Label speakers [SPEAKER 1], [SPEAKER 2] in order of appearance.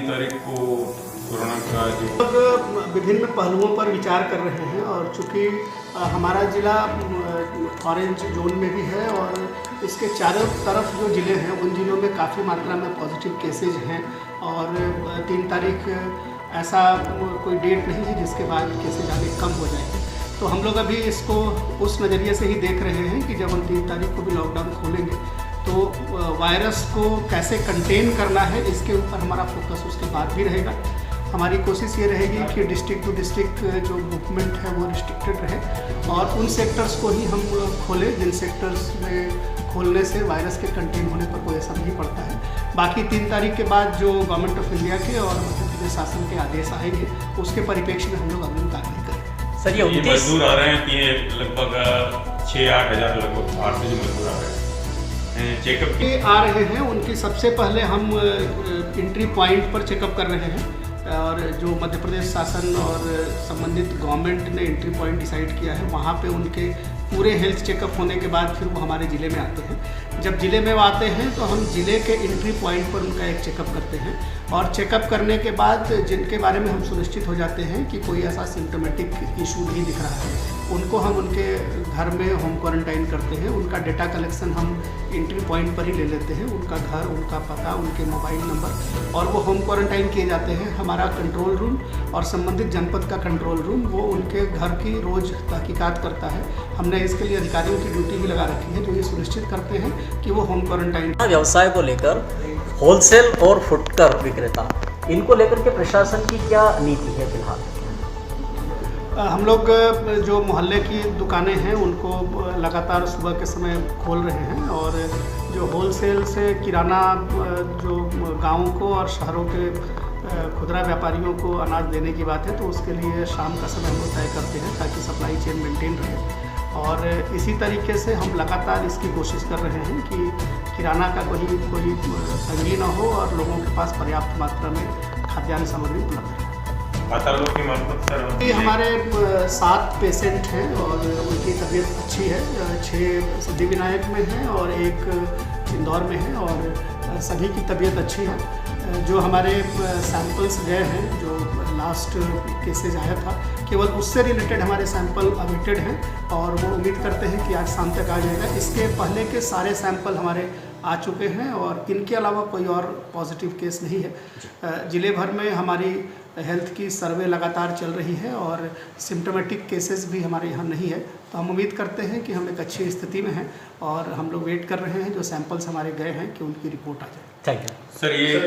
[SPEAKER 1] तारीख को कोरोना का जो
[SPEAKER 2] लोग विभिन्न पहलुओं पर विचार कर रहे हैं और चूँकि हमारा ज़िला ऑरेंज जोन में भी है और इसके चारों तरफ जो ज़िले हैं उन ज़िलों में काफ़ी मात्रा में पॉजिटिव केसेज हैं और 3 तारीख ऐसा कोई डेट नहीं है जिसके बाद केसेज आगे कम हो जाएंगे। तो हम लोग अभी इसको उस नज़रिए से ही देख रहे हैं कि जब हम 3 तारीख को भी लॉकडाउन खोलेंगे तो वायरस को कैसे कंटेन करना है इसके ऊपर हमारा फोकस उसके बाद भी रहेगा। हमारी कोशिश ये रहेगी कि डिस्ट्रिक्ट टू डिस्ट्रिक्ट जो मूवमेंट है वो रिस्ट्रिक्टेड रहे और उन सेक्टर्स को ही हम खोलें जिन सेक्टर्स में खोलने से वायरस के कंटेन होने पर कोई असर नहीं पड़ता है। बाकी 3 तारीख के बाद जो गवर्नमेंट ऑफ इंडिया के और मध्य प्रदेश शासन के आदेश आएंगे उसके परिप्रेक्ष्य में हम लोग अग्रिम कार्रवाई करेंगे।
[SPEAKER 3] सर ये
[SPEAKER 1] मजदूर आ रहे हैं लगभग 6-8 हज़ार लगभग 8 से जो मजदूर आ रहे हैं चेकअप
[SPEAKER 2] के आ रहे हैं उनकी सबसे पहले हम एंट्री पॉइंट पर चेकअप कर रहे हैं और जो मध्य प्रदेश शासन और संबंधित गवर्नमेंट ने एंट्री पॉइंट डिसाइड किया है वहाँ पे उनके पूरे हेल्थ चेकअप होने के बाद फिर वो हमारे ज़िले में आते हैं। जब ज़िले में वो आते हैं तो हम ज़िले के एंट्री पॉइंट पर उनका एक चेकअप करते हैं और चेकअप करने के बाद जिनके बारे में हम सुनिश्चित हो जाते हैं कि कोई ऐसा सिम्टोमेटिक इशू नहीं दिख रहा है उनको हम उनके घर में होम क्वारंटाइन करते हैं। उनका डेटा कलेक्शन हम एंट्री पॉइंट पर ही ले लेते हैं, उनका घर, उनका पता, उनके मोबाइल नंबर, और वो होम क्वारंटाइन किए जाते हैं। हमारा कंट्रोल रूम और संबंधित जनपद का कंट्रोल रूम वो उनके घर की रोज़ तहकीकात करता है। हमने इसके लिए अधिकारियों की ड्यूटी भी लगा रखी है जो ये सुनिश्चित करते हैं कि वो होम क्वारंटाइन।
[SPEAKER 3] व्यवसाय को लेकर होलसेल और फुटकर विक्रेता इनको लेकर के प्रशासन की क्या नीति है फिलहाल?
[SPEAKER 2] हम लोग जो मोहल्ले की दुकानें हैं उनको लगातार सुबह के समय खोल रहे हैं और जो होलसेल से किराना जो गाँवों को और शहरों के खुदरा व्यापारियों को अनाज देने की बात है तो उसके लिए शाम का समय हम लोग तय करते हैं ताकि सप्लाई चेन मेंटेन रहे। और इसी तरीके से हम लगातार इसकी कोशिश कर रहे हैं कि किराना का कोई तंगी ना हो और लोगों के पास पर्याप्त मात्रा में खाद्यान्न सामग्री उपलब्ध है। हमारे 7 पेशेंट हैं और उनकी तबीयत अच्छी है। 6 सिद्धिविनायक में हैं और 1 इंदौर में है और सभी की तबीयत अच्छी है। जो हमारे सैंपल्स गए हैं जो लास्ट केसेज आया था केवल उससे रिलेटेड हमारे सैंपल अवेटेड हैं और वो उम्मीद करते हैं कि आज शाम तक आ जाएगा। इसके पहले के सारे सैंपल हमारे आ चुके हैं और इनके अलावा कोई और पॉजिटिव केस नहीं है। ज़िले भर में हमारी हेल्थ की सर्वे लगातार चल रही है और सिम्टोमेटिक केसेस भी हमारे यहाँ नहीं है। तो हम उम्मीद करते हैं कि हम एक अच्छी स्थिति में हैं और हम लोग वेट कर रहे हैं जो सैंपल्स हमारे गए हैं कि उनकी रिपोर्ट आ जाए।
[SPEAKER 3] Thank you
[SPEAKER 1] sir. ये